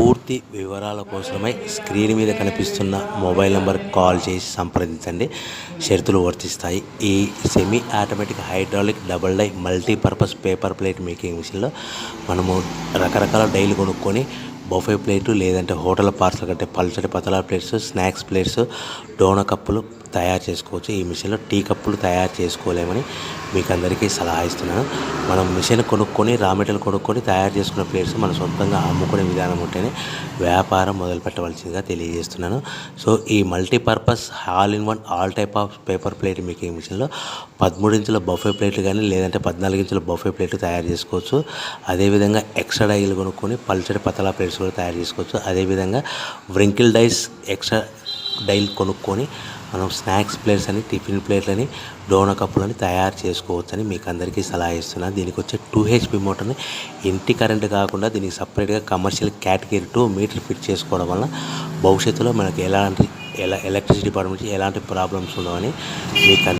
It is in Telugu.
పూర్తి వివరాల కోసమై స్క్రీన్ మీద కనిపిస్తున్న మొబైల్ నెంబర్కి కాల్ చేసి సంప్రదించండి. షరతులు వర్తిస్తాయి. ఈ semi automatic hydraulic double die multipurpose paper plate making మిషన్లో మనము రకరకాల డైలు కొనుక్కొని బఫే ప్లేటు లేదంటే హోటల్ పార్సల్ కంటే పల్చటి పతలా ప్లేట్స్, స్నాక్స్ ప్లేట్స్, డోనా కప్పులు తయారు చేసుకోవచ్చు. ఈ మిషన్లో టీ కప్పులు తయారు చేసుకోలేమని మీకు అందరికీ సలహా ఇస్తున్నాను. మనం మిషన్ కొనుక్కొని రా మెటీరియల్ కొనుక్కొని తయారు చేసుకున్న ప్లేట్స్ మనం సొంతంగా అమ్ముకునే విధానం ఉంటేనే వ్యాపారం మొదలు పెట్టవలసిందిగా తెలియజేస్తున్నాను. సో ఈ multipurpose all in one all type of paper plate making మిషన్లో 13 ఇంచుల బఫే ప్లేట్లు కానీ లేదంటే 14 ఇంచుల బఫే ప్లేట్లు తయారు చేసుకోవచ్చు. అదేవిధంగా ఎక్స్ట్రా డైలు కొనుక్కొని పల్చటి పతలా ప్లేట్స్ కూడా తయారు చేసుకోవచ్చు. అదేవిధంగా వ్రింకిల్ డైస్ ఎక్స్ట్రా డైల్ కొనుక్కొని మనం స్నాక్స్ ప్లేట్స్ అని, టిఫిన్ ప్లేట్లని, డోనా కప్పులని తయారు చేసుకోవచ్చని మీకు అందరికీ సలహా ఇస్తున్నాను. దీనికి వచ్చే 2 HP మోటార్ని ఇంటి కరెంట్ కాకుండా దీనికి సపరేట్గా కమర్షియల్ కేటగిరీ 2 మీటర్ ఫిట్ చేసుకోవడం వల్ల భవిష్యత్తులో మనకి ఎలాంటి ఎలక్ట్రిసిటీ డిపార్ట్మెంట్ ఎలాంటి ప్రాబ్లమ్స్ ఉండవని మీకు